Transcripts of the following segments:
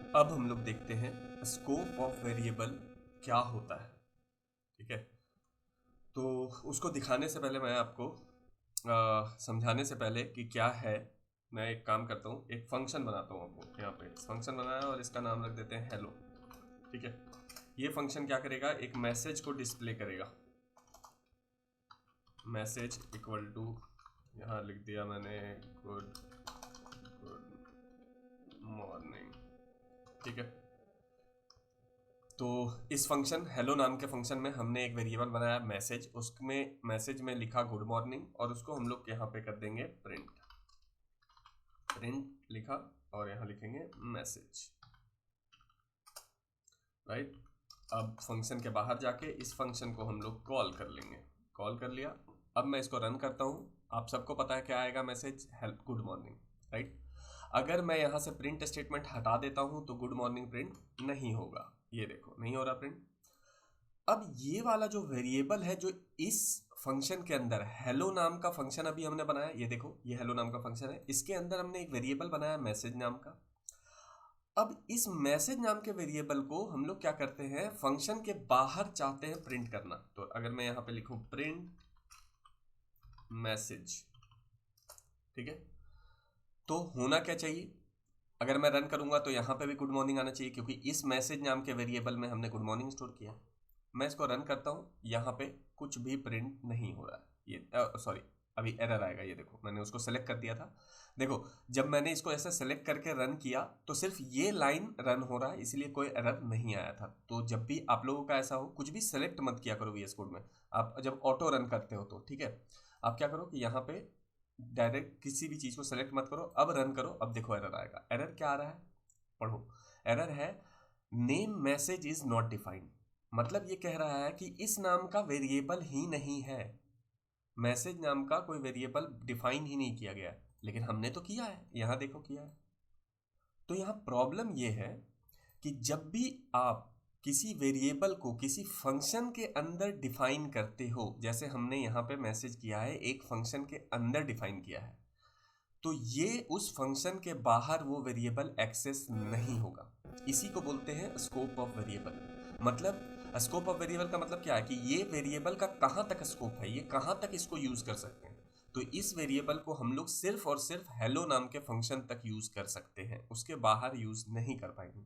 अब हम लोग देखते हैं स्कोप ऑफ वेरिएबल क्या होता है। ठीक है, तो उसको दिखाने से पहले मैं आपको समझाने से पहले कि क्या है, मैं एक काम करता हूँ, एक फंक्शन बनाता हूँ। आपको यहाँ पे फंक्शन बनाया और इसका नाम रख देते हैं हेलो। ठीक है, ये फंक्शन क्या करेगा, एक मैसेज को डिस्प्ले करेगा। मैसेज इक्वल टू, यहाँ लिख दिया मैंने गुड मॉर्निंग। ठीक है, तो इस फंक्शन हेलो नाम के फंक्शन में हमने एक वेरिएबल बनाया मैसेज, उसमें मैसेज में लिखा गुड मॉर्निंग और उसको हम लोग यहाँ पे कर देंगे प्रिंट। प्रिंट लिखा और यहाँ लिखेंगे मैसेज। राइट, अब फंक्शन के बाहर जाके इस फंक्शन को हम लोग कॉल कर लेंगे। कॉल कर लिया, अब मैं इसको रन करता हूँ। आप सबको पता है क्या आएगा, message help good morning. Right, अगर मैं यहाँ से प्रिंट स्टेटमेंट हटा देता हूँ तो गुड मॉर्निंग प्रिंट नहीं होगा। ये देखो नहीं हो रहा प्रिंट। अब ये वाला जो वेरिएबल है जो इस फंक्शन के अंदर हेलो नाम का फंक्शन अभी हमने बनाया, ये देखो ये हेलो नाम का फंक्शन है, इसके अंदर हमने एक वेरिएबल बनाया मैसेज नाम का। अब इस मैसेज नाम के वेरिएबल को हम लोग क्या करते हैं, फंक्शन के बाहर चाहते हैं प्रिंट करना। तो अगर मैं यहां पे लिखूं प्रिंट मैसेज, ठीक है, तो होना क्या चाहिए, अगर मैं रन करूंगा तो यहां पे भी गुड मॉर्निंग आना चाहिए क्योंकि इस मैसेज नाम के वेरिएबल में हमने गुड मॉर्निंग स्टोर किया। मैं इसको रन करता हूं, यहां पे कुछ भी प्रिंट नहीं हो रहा है। ये सॉरी, अभी एरर आएगा। ये देखो मैंने उसको सेलेक्ट कर दिया था। देखो जब मैंने इसको ऐसे सेलेक्ट करके रन किया तो सिर्फ ये लाइन रन हो रहा है, इसलिए कोई एरर नहीं आया था। तो जब भी आप लोगों का ऐसा हो, कुछ भी सेलेक्ट मत किया करो वीएस कोड में। आप जब ऑटो रन करते हो तो ठीक है, आप क्या करो कि यहाँ पे डायरेक्ट किसी भी चीज को सेलेक्ट मत करो। अब रन करो, अब देखो एरर आएगा। एरर क्या आ रहा है, पढ़ो। एरर है name message is not defined, मतलब ये कह रहा है कि इस नाम का वेरिएबल ही नहीं है। मैसेज नाम का कोई वेरिएबल डिफाइन ही नहीं किया गया है, लेकिन हमने तो किया है, यहां देखो किया है। तो यहां प्रॉब्लम यह है कि जब भी आप किसी वेरिएबल को किसी फंक्शन के अंदर डिफाइन करते हो, जैसे हमने यहां पे मैसेज किया है एक फंक्शन के अंदर डिफाइन किया है, तो ये उस फंक्शन के बाहर वो वेरिएबल एक्सेस नहीं होगा। इसी को बोलते हैं स्कोप ऑफ वेरिएबल। मतलब स्कोप ऑफ वेरिएबल का मतलब क्या है कि ये वेरिएबल का कहां तक स्कोप है, ये कहां तक इसको यूज कर सकते हैं। तो इस वेरिएबल को हम लोग सिर्फ और सिर्फ हेलो नाम के फंक्शन तक यूज कर सकते हैं, उसके बाहर यूज नहीं कर पाएंगे।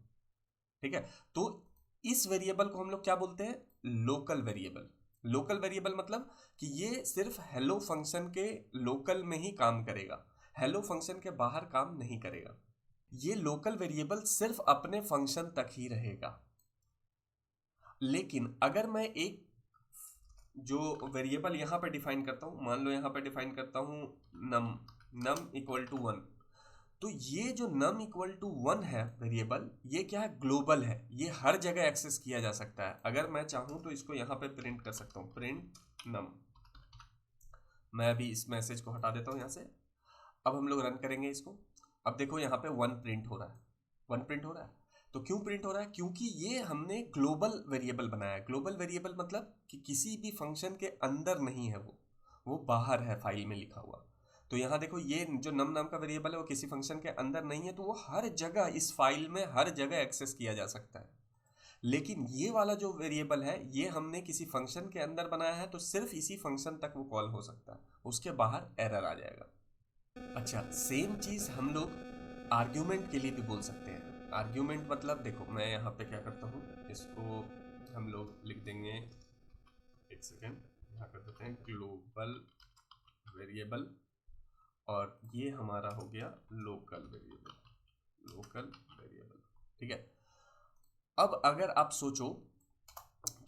ठीक है, तो इस वेरिएबल को हम लोग क्या बोलते हैं, लोकल वेरिएबल। लोकल वेरिएबल मतलब कि ये सिर्फ हेलो फंक्शन के लोकल में ही काम करेगा, हेलो फंक्शन के बाहर काम नहीं करेगा। ये लोकल वेरिएबल सिर्फ अपने फंक्शन तक ही रहेगा। लेकिन अगर मैं एक जो वेरिएबल यहां पे डिफाइन करता हूं, मान लो यहां पे डिफाइन करता हूं नम, नम इक्वल टू 1, तो ये जो नम इक्वल टू 1 है वेरिएबल, ये क्या है, ग्लोबल है, ये हर जगह एक्सेस किया जा सकता है। अगर मैं चाहूं तो इसको यहां पे प्रिंट कर सकता हूं, प्रिंट नम। मैं अभी इस मैसेज को हटा देता हूं यहां से। अब हम लोग रन करेंगे इसको। अब देखो यहाँ पे 1 प्रिंट हो रहा है, 1 प्रिंट हो रहा है। तो क्यों प्रिंट हो रहा है, क्योंकि ये हमने ग्लोबल वेरिएबल बनाया है। ग्लोबल वेरिएबल मतलब कि किसी भी फंक्शन के अंदर नहीं है, वो बाहर है फाइल में लिखा हुआ। तो यहाँ देखो ये जो नम नाम का वेरिएबल है वो किसी फंक्शन के अंदर नहीं है, तो वो हर जगह इस फाइल में हर जगह एक्सेस किया जा सकता है। लेकिन ये वाला जो वेरिएबल है ये हमने किसी फंक्शन के अंदर बनाया है, तो सिर्फ इसी फंक्शन तक वो कॉल हो सकता है, उसके बाहर एरर आ जाएगा। अच्छा, सेम चीज हम लोग आर्ग्यूमेंट के लिए भी बोल सकते हैं। आर्ग्यूमेंट मतलब देखो मैं यहाँ पे क्या करता हूँ, इसको हम लोग लिख देंगे, एक सेकेंड, यहाँ कर देते हैं ग्लोबल वेरिएबल और ये हमारा हो गया लोकल वेरिएबल। लोकल वेरिएबल, ठीक है। अब अगर आप सोचो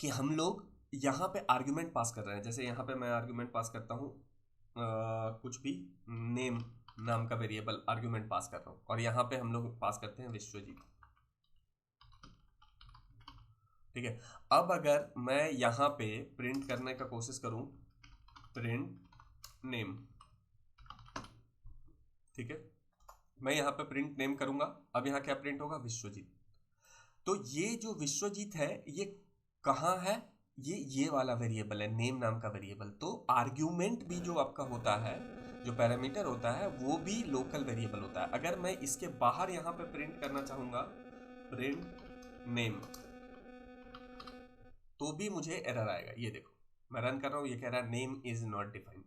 कि हम लोग यहाँ पे आर्ग्यूमेंट पास कर रहे हैं, जैसे यहाँ पे मैं आर्ग्यूमेंट पास करता हूँ कुछ भी, नेम नाम का वेरिएबल आर्ग्यूमेंट पास कर रहा हूं और यहां पे हम लोग पास करते हैं विश्वजीत। ठीक है, अब अगर मैं यहां पे प्रिंट करने का कोशिश करूं, प्रिंट नेम, ठीक है, मैं यहां पे प्रिंट नेम करूंगा। अब यहां क्या प्रिंट होगा, विश्वजीत। तो ये जो विश्वजीत है ये कहां है, ये वाला वेरिएबल है, नेम नाम का वेरिएबल। तो आर्ग्यूमेंट भी जो आपका होता है, जो पैरामीटर होता है वो भी लोकल वेरिएबल होता है। अगर मैं इसके बाहर यहां पे प्रिंट करना चाहूंगा प्रिंट नेम, तो भी मुझे एरर आएगा। ये देखो मैं रन कर रहा हूं, ये कह रहा है नेम इज नॉट डिफाइंड।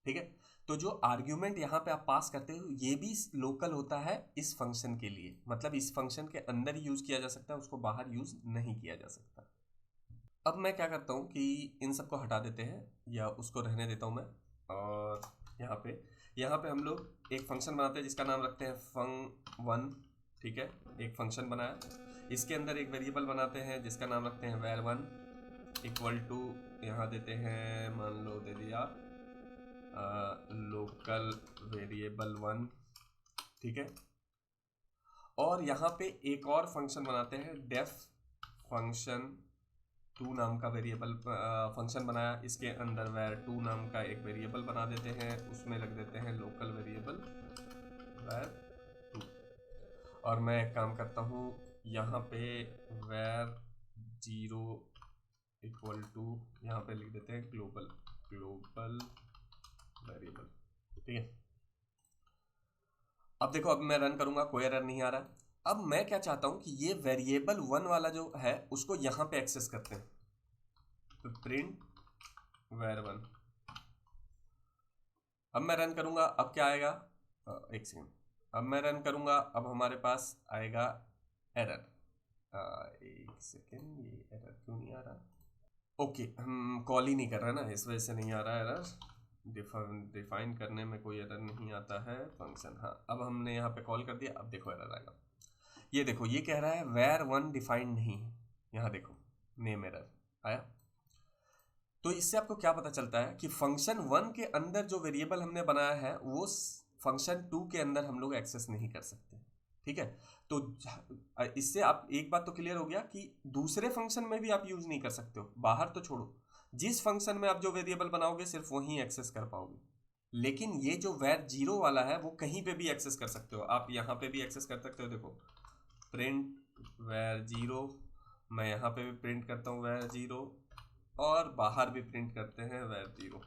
ठीक है, तो जो आर्ग्यूमेंट यहां पे आप पास करते हो ये भी लोकल होता है इस फंक्शन के लिए, मतलब इस फंक्शन के अंदर ही यूज किया जा सकता है, उसको बाहर यूज नहीं किया जा सकता। अब मैं क्या करता हूं कि इन सबको हटा देते हैं या उसको रहने देता हूं मैं, और यहाँ पे हम लोग एक फंक्शन बनाते हैं जिसका नाम रखते हैं fun1। ठीक है, एक फंक्शन बनाया, इसके अंदर एक वेरिएबल बनाते हैं जिसका नाम रखते हैं var1 इक्वल टू, यहाँ देते हैं, मान लो दे दिया लोकल वेरिएबल 1। ठीक है, और यहाँ पे एक और फंक्शन बनाते हैं डेफ फंक्शन 2 नाम का वेरिएबल फंक्शन बनाया, इसके अंदर var2 नाम का एक वेरिएबल बना देते हैं, उसमें रख देते हैं लोकल वेरिएबल var2। और मैं एक काम करता हूँ, यहाँ पे var0 इक्वल टू, यहाँ पे लिख देते हैं ग्लोबल वेरिएबल। ठीक है, अब देखो अब मैं रन करूंगा, कोई एरर नहीं आ रहा। अब मैं क्या चाहता हूं कि ये वेरिएबल 1 वाला जो है उसको यहां पे एक्सेस करते हैं, तो प्रिंट var1। अब मैं रन करूंगा, अब क्या आएगा, एक सेकंड, अब मैं रन करूंगा, अब हमारे पास आएगा एरर। एक सेकंड, ये एरर क्यों नहीं आ रहा? ओके, हम कॉल ही नहीं कर रहे ना, इस वजह से नहीं आ रहा एरर। डिफाइन करने में कोई एरर नहीं आता है फंक्शन। हाँ, अब हमने यहाँ पे कॉल कर दिया, अब देखो एरर आएगा। ये देखो ये कह रहा है var1 डिफाइंड नहीं है, यहाँ देखो नेम एरर आया। तो इससे आपको क्या पता चलता है कि फंक्शन 1 के अंदर जो वेरिएबल हमने बनाया है वो फंक्शन 2 के अंदर हम लोग एक्सेस नहीं कर सकते। ठीक है, तो इससे आप एक बात तो क्लियर हो गया कि दूसरे फंक्शन में भी आप यूज नहीं कर सकते हो, बाहर तो छोड़ो, जिस फंक्शन में आप जो वेरिएबल बनाओगे सिर्फ वहीं एक्सेस कर पाओगे। लेकिन ये जो var0 वाला है वो कहीं पे भी एक्सेस कर सकते हो, आप यहाँ पे भी एक्सेस कर सकते हो। देखो प्रिंट var0, मैं यहाँ पे भी प्रिंट करता हूँ var0, और बाहर भी प्रिंट करते हैं var0,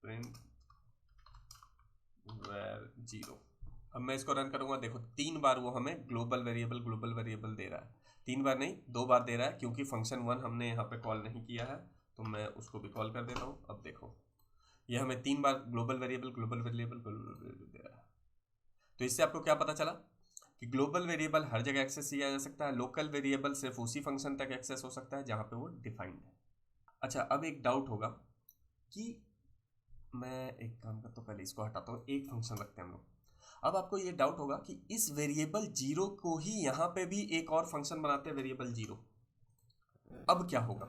प्रिंट var0। अब मैं इसको रन करूंगा, देखो 3 बार वो हमें ग्लोबल वेरिएबल दे रहा है। 3 बार नहीं, 2 बार दे रहा है, क्योंकि फंक्शन 1 हमने यहाँ पे कॉल नहीं किया है, तो मैं उसको भी कॉल कर देता हूँ। अब देखो ये हमें 3 बार ग्लोबल वेरिएबल दे रहा है। तो इससे आपको क्या पता चला कि ग्लोबल वेरिएबल हर जगह एक्सेस किया जा सकता है, लोकल वेरिएबल सिर्फ उसी फंक्शन तक एक्सेस हो सकता है जहाँ पे वो डिफाइंड है। अच्छा, अब एक डाउट होगा कि मैं एक काम करता हूँ, पहले इसको हटाता हूँ, एक फंक्शन रखते हैं हम लोग। अब आपको ये डाउट होगा कि इस वेरिएबल 0 को ही यहाँ पे भी एक और फंक्शन बनाते हैं वेरिएबल 0, अब क्या होगा?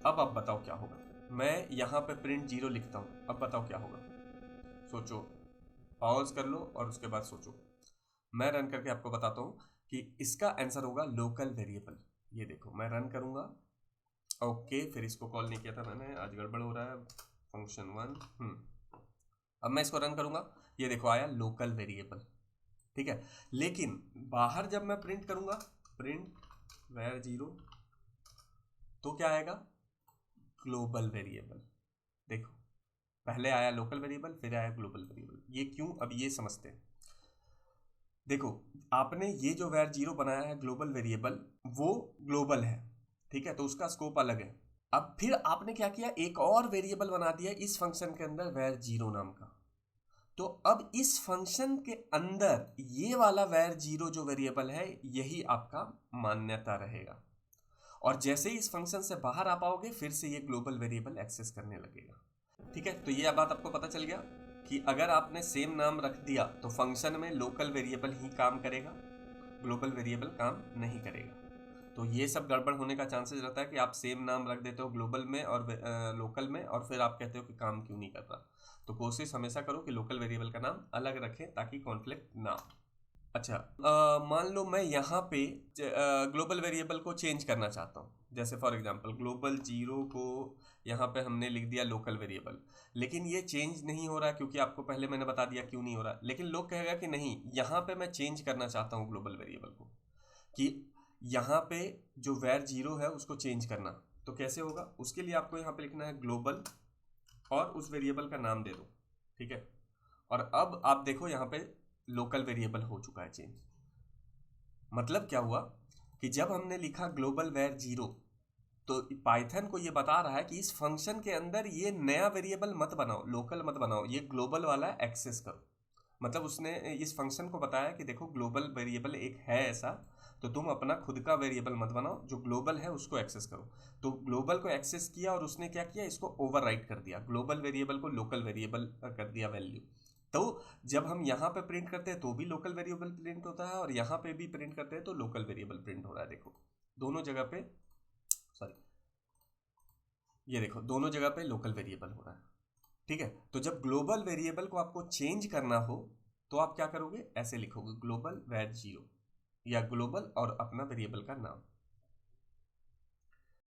अब आप बताओ क्या होगा? मैं यहाँ पे प्रिंट 0 लिखता हूँ, अब बताओ क्या होगा? सोचो, पॉज कर लो और उसके बाद सोचो। मैं रन करके आपको बताता हूँ कि इसका आंसर होगा लोकल वेरिएबल। ये देखो मैं रन करूंगा, ओके, फिर इसको कॉल नहीं किया था मैंने, आज गड़बड़ हो रहा है, फंक्शन 1। अब मैं इसको रन करूंगा, ये देखो आया लोकल वेरिएबल। ठीक है, लेकिन बाहर जब मैं प्रिंट करूंगा प्रिंट var0, तो क्या आएगा? Global variable. देखो पहले आया लोकल वेरिएबल, फिर आया ग्लोबल वेरिएबल। ये क्यों, अब ये समझते हैं। देखो आपने ये जो var0 बनाया है ग्लोबल वेरिएबल, वो ग्लोबल है, ठीक है, तो उसका स्कोप अलग है। अब फिर आपने क्या किया, एक और वेरिएबल बना दिया इस फंक्शन के अंदर var0 नाम का। तो अब इस फंक्शन के अंदर ये वाला var0 जो वेरिएबल है यही आपका मान्यता रहेगा, और जैसे ही इस फंक्शन से बाहर आ पाओगे फिर से ये ग्लोबल वेरिएबल एक्सेस करने लगेगा। ठीक है, तो ये बात आपको पता चल गया कि अगर आपने सेम नाम रख दिया तो फंक्शन में लोकल वेरिएबल ही काम करेगा, ग्लोबल वेरिएबल काम नहीं करेगा। तो ये सब गड़बड़ होने का चांसेस रहता है कि आप सेम नाम रख देते हो ग्लोबल में और लोकल में, और फिर आप कहते हो कि काम क्यों नहीं कर रहा। तो कोशिश हमेशा करो कि लोकल वेरिएबल का नाम अलग रखें ताकि कॉन्फ्लिक्ट ना हो। अच्छा, मान लो मैं यहाँ पे ग्लोबल वेरिएबल को चेंज करना चाहता हूँ, जैसे फॉर एग्जांपल ग्लोबल 0 को यहाँ पे हमने लिख दिया लोकल वेरिएबल, लेकिन ये चेंज नहीं हो रहा क्योंकि आपको पहले मैंने बता दिया क्यों नहीं हो रहा। लेकिन लोग कहेगा कि नहीं, यहाँ पे मैं चेंज करना चाहता हूँ ग्लोबल वेरिएबल को, कि यहाँ पे जो var0 है उसको चेंज करना। तो कैसे होगा? उसके लिए आपको यहाँ पे लिखना है ग्लोबल और उस वेरिएबल का नाम दे दो। ठीक है, और अब आप देखो यहाँ पे लोकल वेरिएबल हो चुका है चेंज। मतलब क्या हुआ कि जब हमने लिखा ग्लोबल वैर 0, तो पाइथन को ये बता रहा है कि इस फंक्शन के अंदर ये नया वेरिएबल मत बनाओ, लोकल मत बनाओ, ये ग्लोबल वाला एक्सेस करो। मतलब उसने इस फंक्शन को बताया कि देखो ग्लोबल वेरिएबल एक है ऐसा, तो तुम अपना खुद का वेरिएबल मत बनाओ, जो ग्लोबल है उसको एक्सेस करो। तो ग्लोबल को एक्सेस किया और उसने क्या किया, इसको ओवरराइट कर दिया, ग्लोबल वेरिएबल को लोकल वेरिएबल कर दिया वैल्यू। तो जब हम यहाँ पे प्रिंट करते हैं तो भी लोकल वेरिएबल प्रिंट होता है, और यहाँ पे भी प्रिंट करते हैं तो लोकल वेरिएबल प्रिंट हो रहा है। देखो दोनों जगह पे, सॉरी, ये देखो दोनों जगह पे लोकल वेरिएबल हो रहा है। ठीक है, तो जब ग्लोबल वेरिएबल को आपको चेंज करना हो तो आप क्या करोगे, ऐसे लिखोगे ग्लोबल वैर 0 या ग्लोबल और अपना वेरिएबल का नाम।